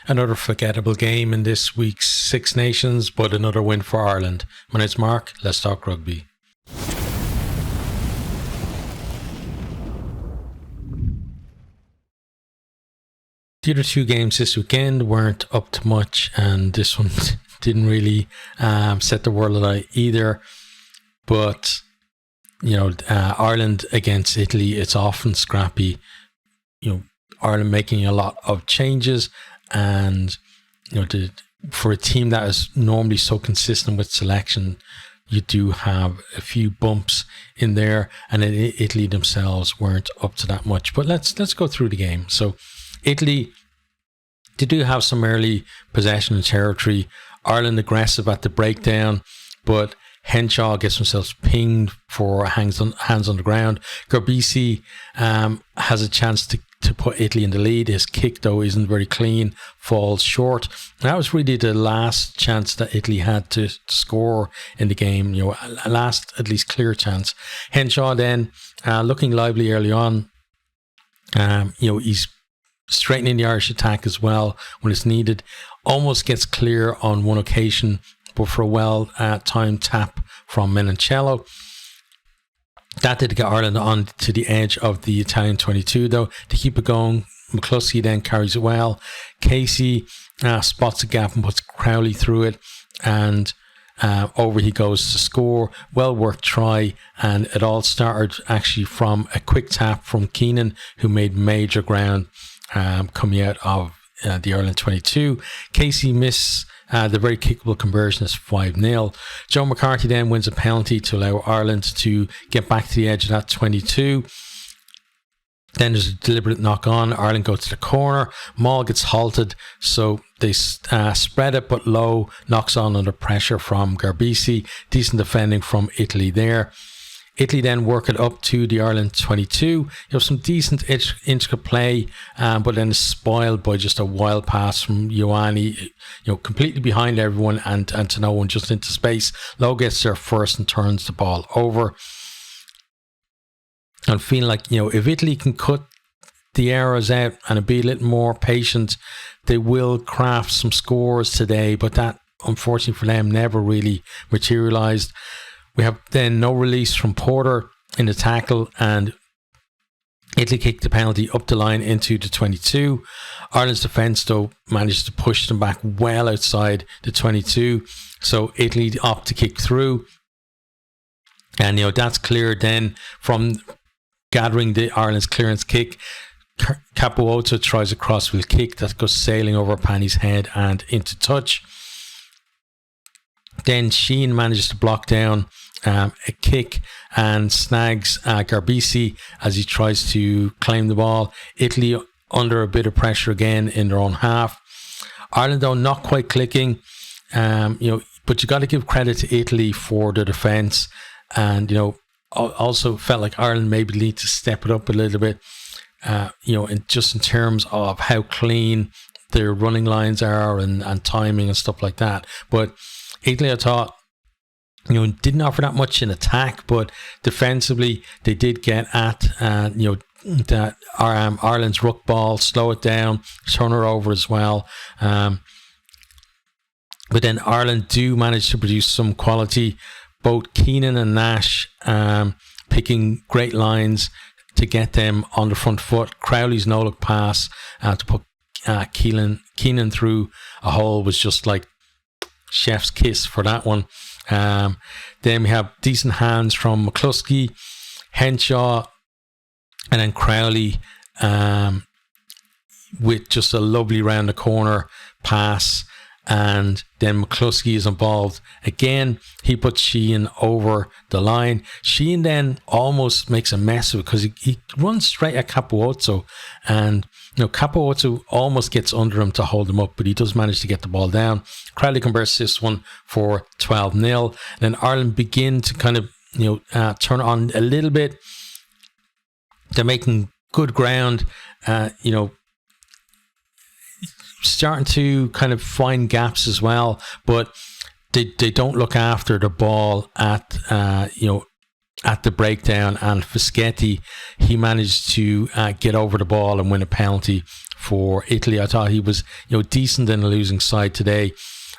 another forgettable game in this week's Six Nations, but another win for Ireland. My name's Mark. Let's talk rugby. The other two games this weekend weren't up to much, and this one didn't really set the world alight either. But Ireland against Italy, it's often scrappy. Ireland making a lot of changes, and for a team that is normally so consistent with selection, you do have a few bumps in there, and then Italy themselves weren't up to that much. But let's go through the game. So Italy, they do have some early possession and territory. Ireland aggressive at the breakdown, but Henshaw gets themselves pinged for hands on the ground. Garbisi has a chance to put Italy in the lead. His kick, though, isn't very clean, falls short. And that was really the last chance that Italy had to score in the game, a last, at least, clear chance. Henshaw then, looking lively early on, he's straightening the Irish attack as well when it's needed. Almost gets clear on one occasion, but for a well-timed tap from Menoncello. That did get Ireland on to the edge of the Italian 22, though, to keep it going. McCluskey then carries it well. Casey spots a gap and puts Crowley through it, and over he goes to score. Well worked try, and it all started actually from a quick tap from Keenan, who made major ground coming out of the Ireland 22. Casey missed the very kickable conversion is 5-0. Joe McCarthy then wins a penalty to allow Ireland to get back to the edge of that 22. Then there's a deliberate knock on. Ireland go to the corner. Maul gets halted, so they spread it, but low, knocks on under pressure from Garbisi. Decent defending from Italy there. Italy then work it up to the Ireland 22. You have some decent intricate play, but then it's spoiled by just a wild pass from Ioane, completely behind everyone and to no one, just into space. Lowe gets there first and turns the ball over. I'm feeling like, if Italy can cut the errors out and be a little more patient, they will craft some scores today, but that, unfortunately for them, never really materialised. We have then no release from Porter in the tackle, and Italy kicked the penalty up the line into the 22. Ireland's defence, though, managed to push them back well outside the 22. So Italy opt to kick through. And, that's clear then from gathering the Ireland's clearance kick. Capuoto tries a crossfield kick that goes sailing over Panny's head and into touch. Then Sheen manages to block down a kick and snags Garbisi as he tries to claim the ball. Italy under a bit of pressure again in their own half. Ireland, though, not quite clicking, but you got to give credit to Italy for the defence, and also felt like Ireland maybe need to step it up a little bit, just in terms of how clean their running lines are and timing and stuff like that. But Italy, I thought, didn't offer that much in attack, but defensively they did get at that Ireland's ruck ball, slow it down, turn her over as well. But then Ireland do manage to produce some quality. Both Keenan and Nash picking great lines to get them on the front foot. Crowley's no-look pass to put Keenan through a hole was just like chef's kiss for that one. Then we have decent hands from McCluskey, Henshaw, and then Crowley with just a lovely round the corner pass. And then McCluskey is involved again. He puts Sheehan over the line. Sheehan then almost makes a mess of it because he runs straight at Capuozzo, and Capuozzo almost gets under him to hold him up, but he does manage to get the ball down. Crowley converts this one for 12-0. Then Ireland begin to kind of turn on a little bit. They're making good ground. Starting to kind of find gaps as well, but they don't look after the ball at at the breakdown, and Fischetti, he managed to get over the ball and win a penalty for Italy. I thought he was, decent in a losing side today.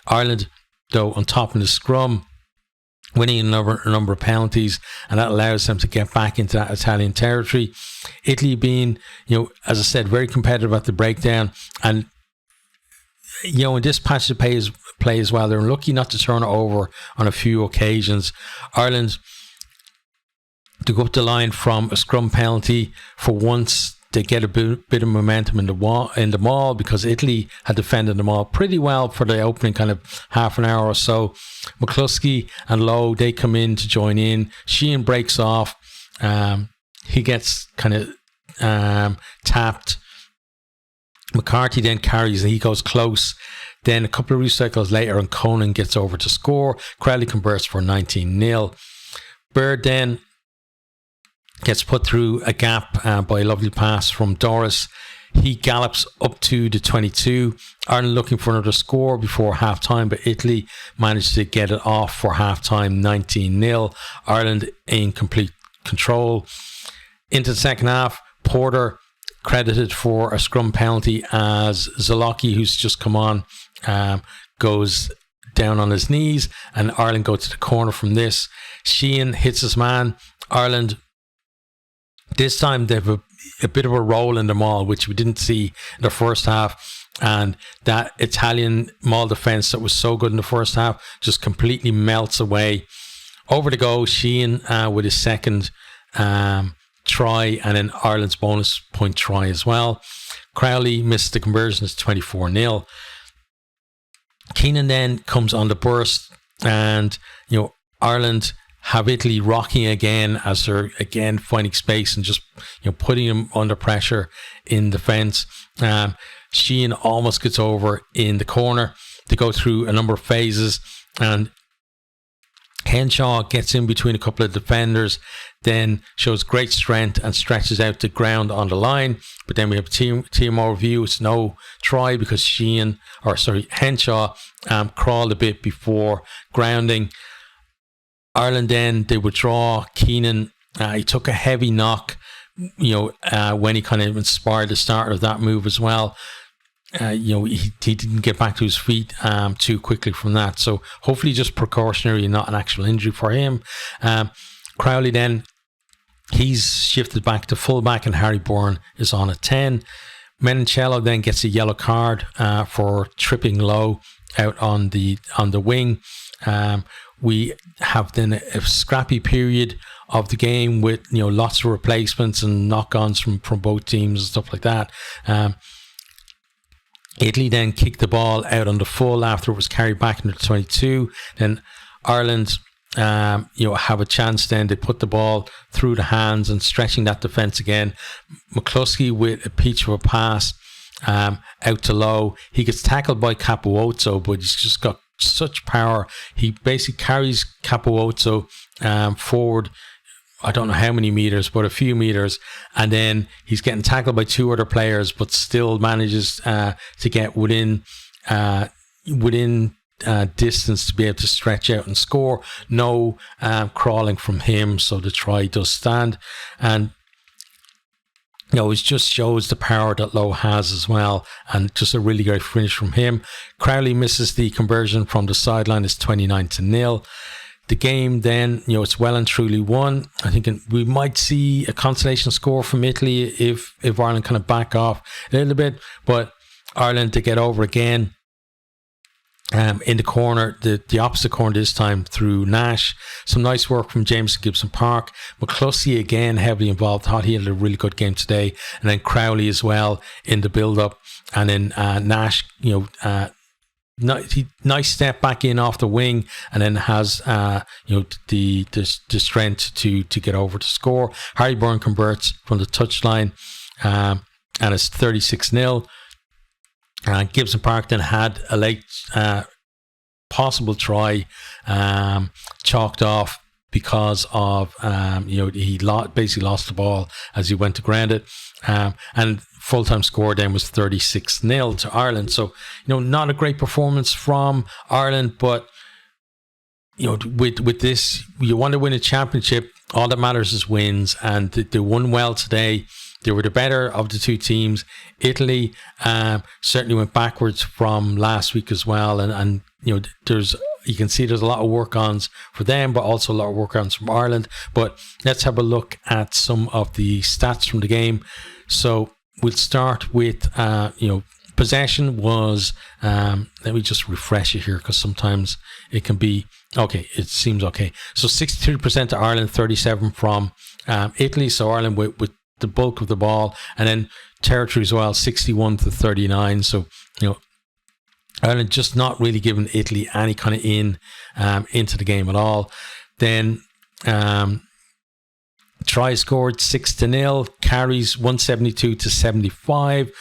Ireland, though, on top in the scrum, winning a number of penalties, and that allows them to get back into that Italian territory. Italy being, as I said, very competitive at the breakdown, and in this patch of play as well, they're lucky not to turn it over on a few occasions. Ireland, to go up the line from a scrum penalty, for once they get a bit of momentum in the maul, because Italy had defended the maul pretty well for the opening kind of half an hour or so. McCluskey and Lowe, they come in to join in. Sheehan breaks off. He gets kind of tapped. McCarthy then carries and he goes close. Then a couple of recycles later, and Conan gets over to score. Crowley converts for 19-0. Bird then gets put through a gap by a lovely pass from Doris. He gallops up to the 22. Ireland looking for another score before half-time, but Italy managed to get it off for half-time, 19-0. Ireland in complete control. Into the second half, Porter credited for a scrum penalty as Zalocki, who's just come on, goes down on his knees, and Ireland go to the corner from this. Sheehan hits his man. Ireland, this time they have a bit of a roll in the maul, which we didn't see in the first half, and that Italian maul defence that was so good in the first half just completely melts away. Over to go, Sheehan with his second try, and then Ireland's bonus point try as well. Crowley missed the conversion, it's 24-0. Keenan then comes on the burst, and Ireland have Italy rocking again as they're again finding space and just putting them under pressure in defence. Sheehan almost gets over in the corner. They go through a number of phases, and Henshaw gets in between a couple of defenders, then shows great strength and stretches out the ground on the line. But then we have TMO review. It's no try because Henshaw crawled a bit before grounding. Ireland then, they withdraw. Keenan, he took a heavy knock, when he kind of inspired the start of that move as well. He didn't get back to his feet too quickly from that. So hopefully just precautionary and not an actual injury for him. Crowley then, he's shifted back to fullback, and Harry Byrne is on at 10. Menoncello then gets a yellow card for tripping Low out on the wing. We have then a scrappy period of the game with lots of replacements and knock-ons from both teams and stuff like that. Italy then kicked the ball out on the full after it was carried back into the 22. Then Ireland have a chance. Then they put the ball through the hands and stretching that defence again. McCluskey with a peach of a pass out to Low. He gets tackled by Capuozzo, but he's just got such power. He basically carries Capuozzo forward, I don't know how many meters, but a few meters, and then he's getting tackled by two other players, but still manages to get within distance to be able to stretch out and score. No crawling from him, so the try does stand. And it just shows the power that Lowe has as well, and just a really great finish from him. Crowley misses the conversion from the sideline. It's 29-0. The game then, it's well and truly won. I think we might see a consolation score from Italy if Ireland kind of back off a little bit, but Ireland to get over again. In the corner, the opposite corner this time through Nash. Some nice work from Jameson Gibson Park. McCluskey again heavily involved. Thought he had a really good game today. And then Crowley as well in the build-up. And then Nash, nice step back in off the wing, and then has the strength to get over to score. Harry Byrne converts from the touchline, and it's 36-0. Gibson Park then had a late possible try chalked off because of he basically lost the ball as he went to ground it, and full-time score then was 36-0 to Ireland. So not a great performance from Ireland, but with this, you want to win a championship, all that matters is wins, and they won well today. They were the better of the two teams. Italy certainly went backwards from last week as well, and you can see there's a lot of work-ons for them, but also a lot of work-ons from Ireland. But let's have a look at some of the stats from the game. So we'll start with possession was, let me just refresh it here, because sometimes it can be, okay, it seems okay. So 63% to Ireland, 37% from Italy. So Ireland with the bulk of the ball, and then territory as well, 61 to 39. So, Ireland just not really giving Italy any kind of into the game at all. Then tries scored 6-0, carries 172 to 75.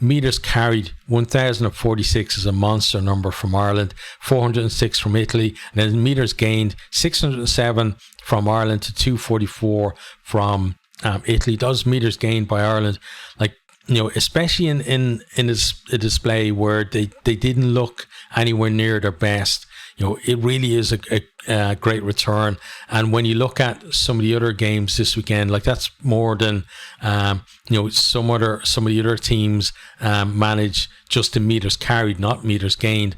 Meters carried 1,046 is a monster number from Ireland, 406 from Italy, and then meters gained 607 from Ireland to 244 from Italy. Those meters gained by Ireland, especially in a display where they didn't look anywhere near their best. It really is a great return. And when you look at some of the other games this weekend, that's more than some of the other teams manage just in meters carried, not meters gained.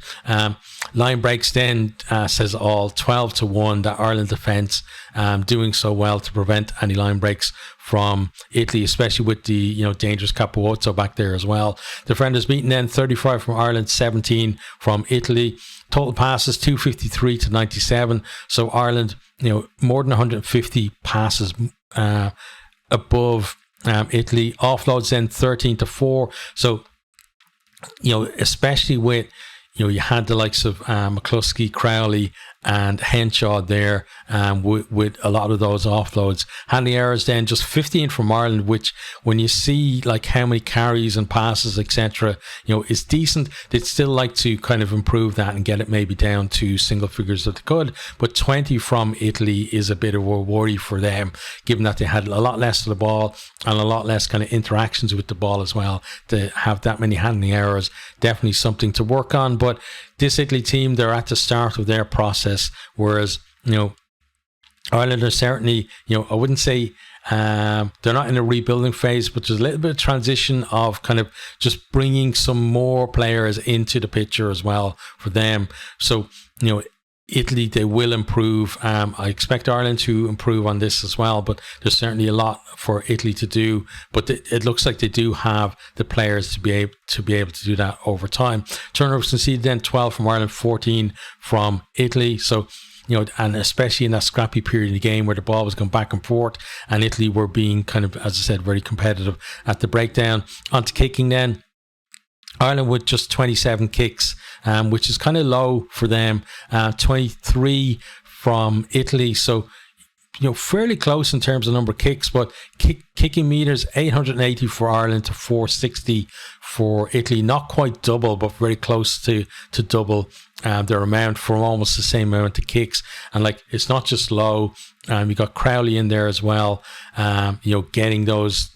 Line breaks then says all, 12-1, that Ireland defence doing so well to prevent any line breaks from Italy, especially with the dangerous Capuozzo back there as well. Defenders beaten then, 35 from Ireland, 17 from Italy. Total passes 253 to 97. So Ireland, more than 150 passes above Italy. Offloads then 13-4. So especially with you had the likes of McCluskey, Crowley, and Henshaw there with a lot of those offloads. Handling errors then just 15 from Ireland, which when you see how many carries and passes, etc., is decent. They'd still like to kind of improve that and get it maybe down to single figures if they could. But 20 from Italy is a bit of a worry for them, given that they had a lot less of the ball and a lot less kind of interactions with the ball as well. To have that many handling errors, definitely something to work on. But this Italy team, they're at the start of their process, whereas Ireland are certainly, I wouldn't say they're not in a rebuilding phase, but there's a little bit of transition of kind of just bringing some more players into the picture as well for them. So Italy, they will improve. I expect Ireland to improve on this as well, but there's certainly a lot for Italy to do. But it looks like they do have the players to be able to do that over time. Turnovers conceded then, 12 from Ireland, 14 from Italy. So, and especially in that scrappy period in the game where the ball was going back and forth, and Italy were being kind of, as I said, very competitive at the breakdown. On to kicking then. Ireland with just 27 kicks, which is kind of low for them. 23 from Italy, so fairly close in terms of number of kicks, but kicking meters 880 for Ireland to 460 for Italy. Not quite double, but very close to double their amount for almost the same amount of kicks. And it's not just low. You got Crowley in there as well. Getting those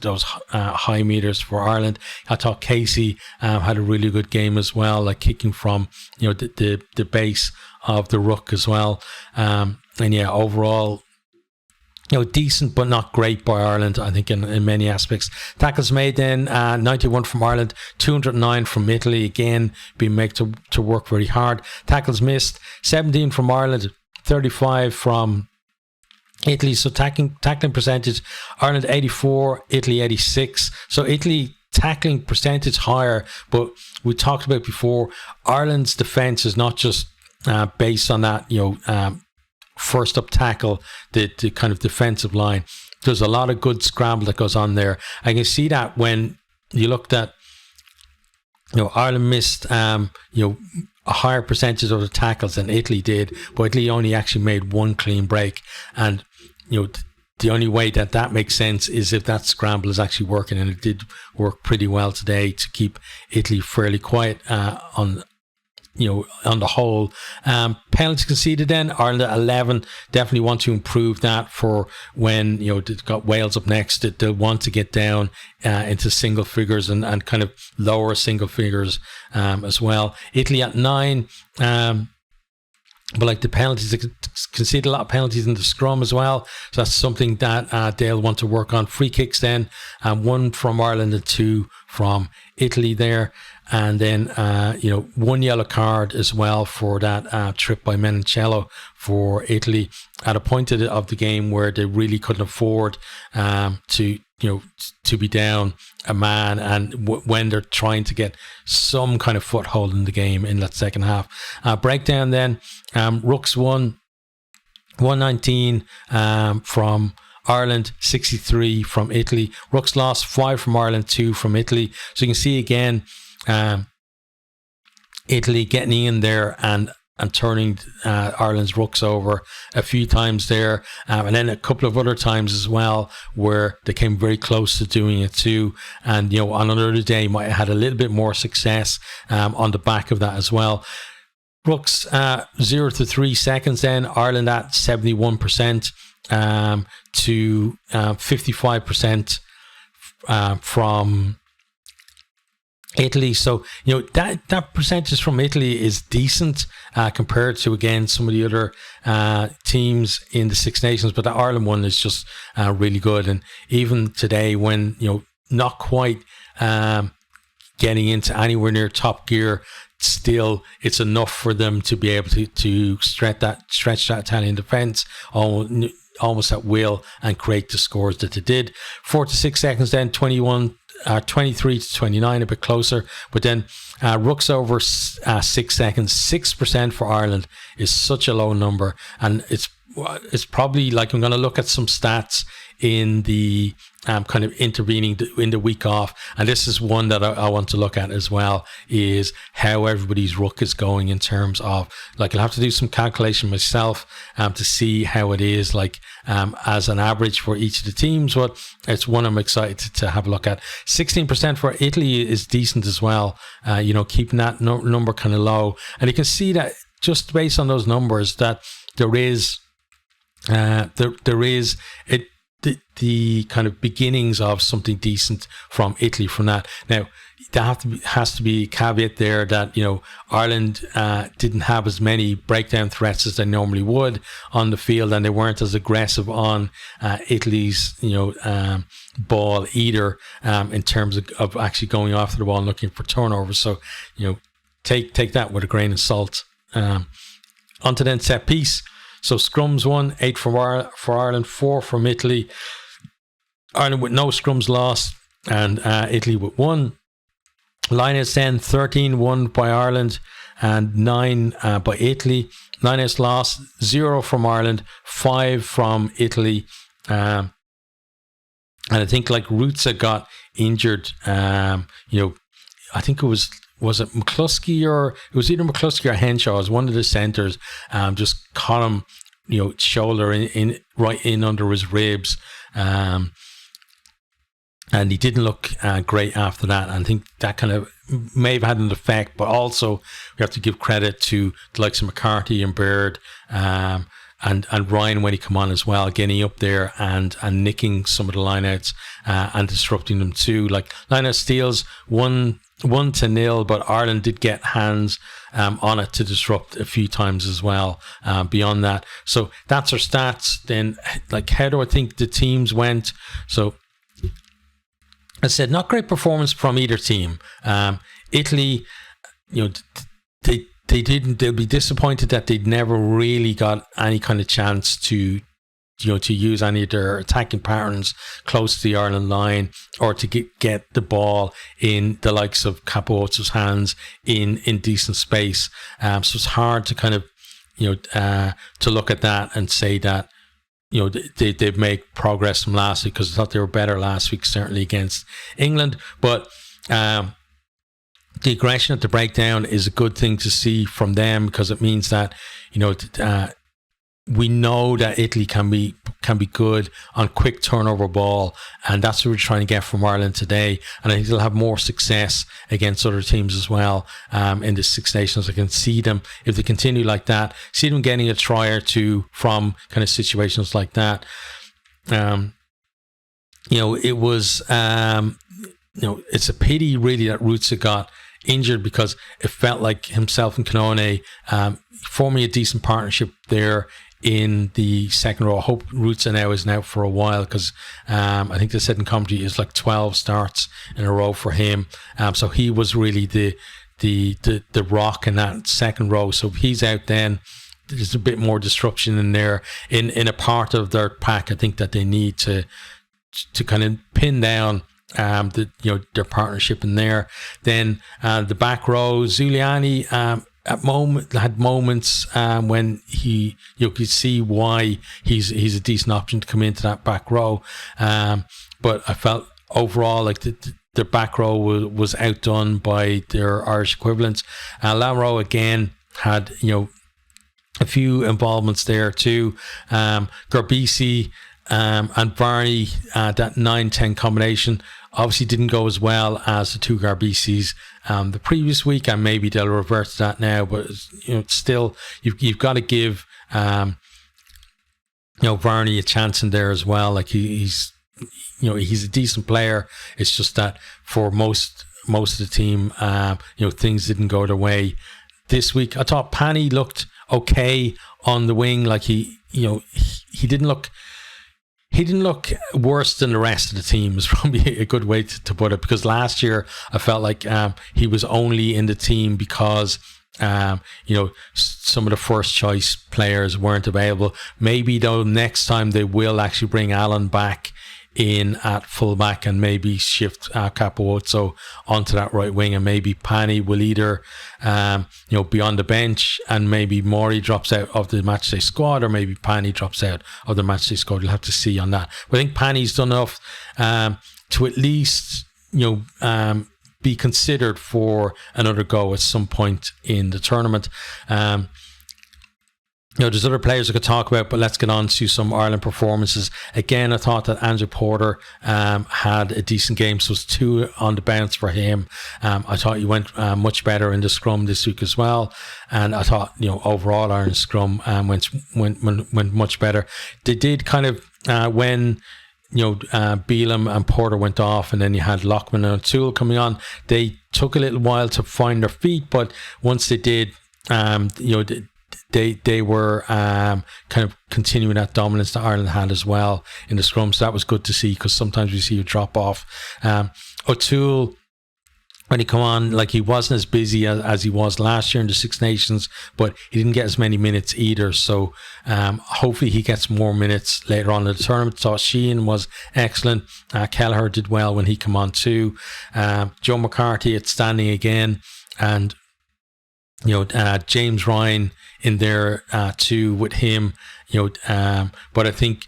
high meters for Ireland. I thought Casey had a really good game as well, kicking from the base of the ruck as well. And yeah, overall, decent but not great by Ireland, I think, in many aspects. Tackles made then, 91 from Ireland, 209 from Italy, again being made to work very hard. Tackles missed, 17 from Ireland, 35 from Italy. So tackling percentage, Ireland 84, Italy 86. So Italy tackling percentage higher, but we talked about before, Ireland's defence is not just based on that, first up tackle, the kind of defensive line. There's a lot of good scramble that goes on there. I can see that when you looked at, Ireland missed, a higher percentage of the tackles than Italy did, but Italy only actually made one clean break. And, the only way that makes sense is if that scramble is actually working, and it did work pretty well today to keep Italy fairly quiet on the whole. Penalties conceded then, Ireland at 11. Definitely want to improve that for when they've got Wales up next. They'll want to get down into single figures and kind of lower single figures as well. Italy at 9. But like the penalties, they conceded a lot of penalties in the scrum as well. So that's something that they'll want to work on. Free kicks then, 1 from Ireland and 2 from Italy there. And then, 1 yellow card as well for that trip by Menoncello for Italy at a point of the game where they really couldn't afford to be down a man, and when they're trying to get some kind of foothold in the game in that second half. Breakdown then, Rooks won 119 from Ireland, 63 from Italy. Rooks lost 5 from Ireland, 2 from Italy. So you can see again, Italy getting in there and turning Ireland's Rooks over a few times there, and then a couple of other times as well where they came very close to doing it too. And on another day might have had a little bit more success on the back of that as well. Rooks 0 to 3 seconds then, Ireland at 71% to 55% from Italy. So that percentage from Italy is decent compared to, again, some of the other teams in the Six Nations, but the Ireland one is just really good. And even today, when not quite getting into anywhere near top gear, still it's enough for them to be able to stretch that Italian defence almost at will and create the scores that they did. 4 to 6 seconds then, 23 to 29, a bit closer. But then Rooks over 6 seconds, 6% for Ireland is such a low number. And it's probably, like, I'm going to look at some stats in the kind of intervening in the week off, and this is one that I want to look at as well, is how everybody's ruck is going in terms of, like, I'll have to do some calculation myself to see how it is, like, as an average for each of the teams, but it's one I'm excited to have a look at. 16% for Italy is decent as well, keeping that number kind of low, and you can see that just based on those numbers that there is the kind of beginnings of something decent from Italy from that. Now, there has to be a caveat there that, Ireland didn't have as many breakdown threats as they normally would on the field, and they weren't as aggressive on Italy's, ball either, in terms of actually going after the ball and looking for turnovers. So, take that with a grain of salt. On to then set piece. So scrums won, 8 for Ireland, 4 from Italy. Ireland with no scrums lost, and Italy with 1. Lineouts then, 13 won by Ireland and 9 by Italy. Lineouts lost, 0 from Ireland, 5 from Italy. And I think, like, Rutsa got injured. I think it was it McCluskey, or it was either McCluskey or Henshaw, as one of the centres, just caught him, shoulder in right in under his ribs, and he didn't look great after that. And I think that kind of may have had an effect, but also we have to give credit to the likes of McCarthy and Baird, and Ryan when he come on as well, getting up there and nicking some of the lineouts and disrupting them too. Like, lineout steals 1-0, but Ireland did get hands on it to disrupt a few times as well beyond that. So that's our stats. Then, like, how do I think the teams went? So I said, not great performance from either team. Italy, they'll be disappointed that they'd never really got any kind of chance to use any of their attacking patterns close to the Ireland line, or to get the ball in the likes of Capuozzo's hands in decent space. So it's hard to kind of, to look at that and say that, they've made progress from last week, because I thought they were better last week, certainly against England. But the aggression at the breakdown is a good thing to see from them, because it means that, we know that Italy can be good on quick turnover ball, and that's what we're trying to get from Ireland today. And I think they'll have more success against other teams as well in the Six Nations. I can see them, if they continue like that, see them getting a try or two from kind of situations like that. It was it's a pity really that Rutsa got injured, because it felt like himself and Canone forming a decent partnership there in the second row. I hope Rutsa now isn't out for a while, because I think they said in commentary is like 12 starts in a row for him. So he was really the rock in that second row. So if he's out, then there's a bit more disruption in there in a part of their pack. I think that they need to kind of pin down their partnership in there. Then the back row, Zuliani had moments when you could see why he's a decent option to come into that back row. But I felt overall like the back row was outdone by their Irish equivalents. Lamro again had a few involvements there too. Garbisi and Varney, that 9-10 combination obviously didn't go as well as the two Garbisis the previous week, and maybe they'll revert to that now. But still, you've got to give Varney a chance in there as well. Like he's a decent player. It's just that for most of the team, things didn't go their way this week. I thought Pani looked okay on the wing. Like he didn't look worse than the rest of the team, is probably a good way to put it, because last year I felt like he was only in the team because some of the first choice players weren't available. Maybe though next time they will actually bring Alan back in at fullback and maybe shift Capuozzo onto that right wing, and maybe Pani will either be on the bench and maybe Maury drops out of the matchday squad, or maybe Pani drops out of the matchday squad. You'll have to see on that. But I think Pani's done enough to at least be considered for another go at some point in the tournament. There's other players I could talk about, but let's get on to some Ireland performances. Again, I thought that Andrew Porter had a decent game, so it's 2 on the bounce for him. I thought he went much better in the scrum this week as well, and I thought overall Ireland scrum went much better. They did kind of when Beelum and Porter went off, and then you had Lockman and O'Toole coming on. They took a little while to find their feet, but once they did, They were kind of continuing that dominance that Ireland had as well in the scrum. So that was good to see, because sometimes we see a drop off. O'Toole, when he come on, like he wasn't as busy as he was last year in the Six Nations, but he didn't get as many minutes either. So hopefully he gets more minutes later on in the tournament. Thought Sheehan was excellent. Kelleher did well when he come on too. Joe McCarthy outstanding again, and James Ryan in there too with him, but I think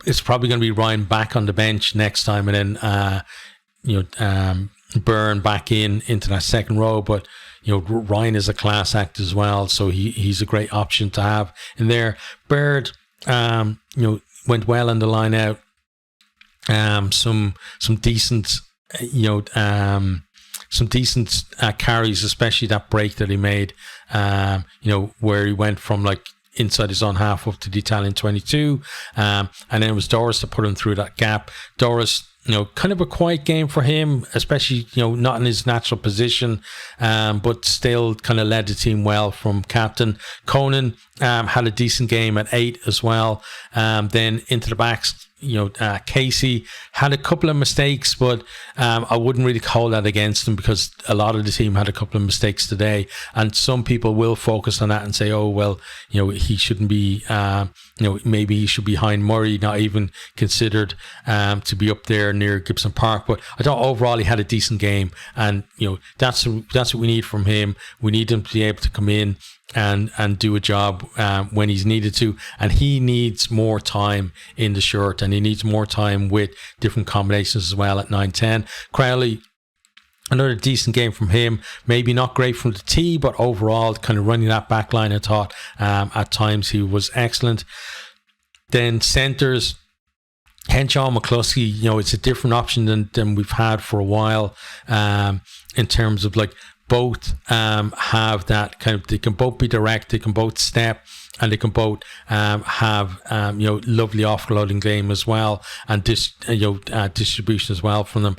it's probably going to be Ryan back on the bench next time, and then Byrne back into that second row. But Ryan is a class act as well, so he's a great option to have in there. Bird went well in the line out. Some decent carries, especially that break that he made, where he went from like inside his own half up to the Italian 22, and then it was Doris that put him through that gap. Doris, kind of a quiet game for him, especially, not in his natural position, but still kind of led the team well from captain. Conan had a decent game at 8 as well. Then into the backs, Casey had a couple of mistakes, but I wouldn't really call that against him, because a lot of the team had a couple of mistakes today, and some people will focus on that and say, oh well, he shouldn't be, maybe he should be behind Murray, not even considered to be up there near Gibson Park. But I thought overall he had a decent game, and that's what we need from him. We need him to be able to come in and do a job when he's needed to, and he needs more time in the shirt, and he needs more time with different combinations as well at 9-10. Crowley, another decent game from him, maybe not great from the tee, but overall kind of running that back line, I thought at times he was excellent. Then centres, Henshaw, McCluskey, it's a different option than we've had for a while in terms of like both have that kind of, they can both be direct, they can both step, and they can both have lovely offloading game as well, and distribution as well from them.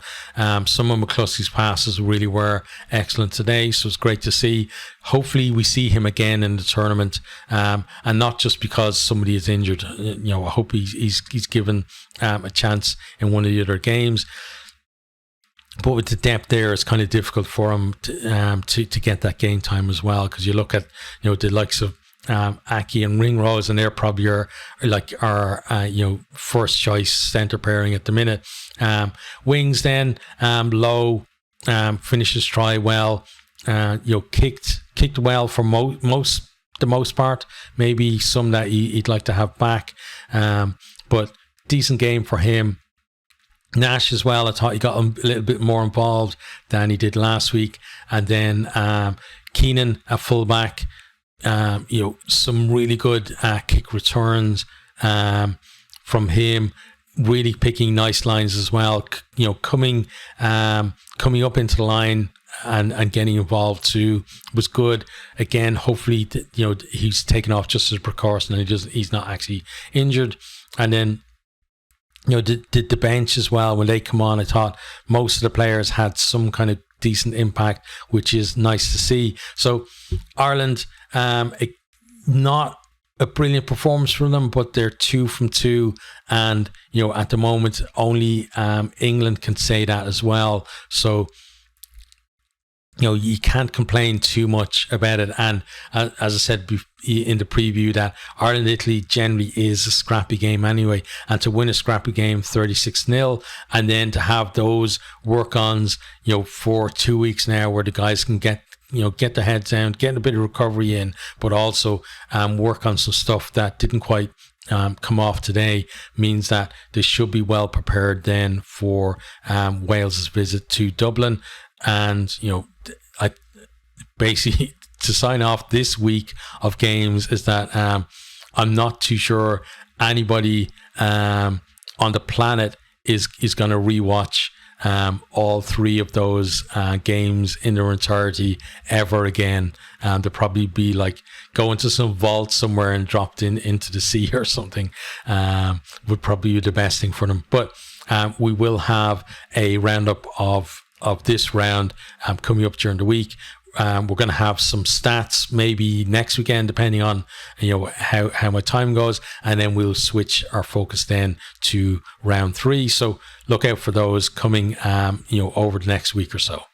Some of McCluskey's passes really were excellent today, so it's great to see. Hopefully we see him again in the tournament, and not just because somebody is injured. I hope he's given a chance in one of the other games. But with the depth there, it's kind of difficult for him to get that game time as well, because you look at the likes of Aki and Ringrose, and they're probably our first choice centre pairing at the minute. Wings then, Lowe finishes try well, kicked well for the most part. Maybe some that he'd like to have back, but decent game for him. Nash as well, I thought he got a little bit more involved than he did last week. And then Keenan at fullback, some really good kick returns from him, really picking nice lines as well, coming up into the line and getting involved too was good. Again, hopefully he's taken off just as a precaution and he's not actually injured. And then the bench as well, when they come on, I thought most of the players had some kind of decent impact, which is nice to see. So Ireland, not a brilliant performance from them, but they're 2 from 2, and at the moment only England can say that as well. So you can't complain too much about it. And as I said in the preview, that Ireland-Italy generally is a scrappy game anyway. And to win a scrappy game 36-0, and then to have those work-ons, for 2 weeks now, where the guys can get their heads down, get a bit of recovery in, but also work on some stuff that didn't quite come off today, means that they should be well prepared then for Wales's visit to Dublin. And I basically, to sign off this week of games, is that I'm not too sure anybody on the planet is going to rewatch all 3 of those games in their entirety ever again. They'll probably be like going to some vault somewhere and dropped into the sea or something. Would probably be the best thing for them. But we will have a roundup of this round coming up during the week. We're going to have some stats maybe next weekend, depending on how my time goes, and then we'll switch our focus then to round 3. So look out for those coming over the next week or so.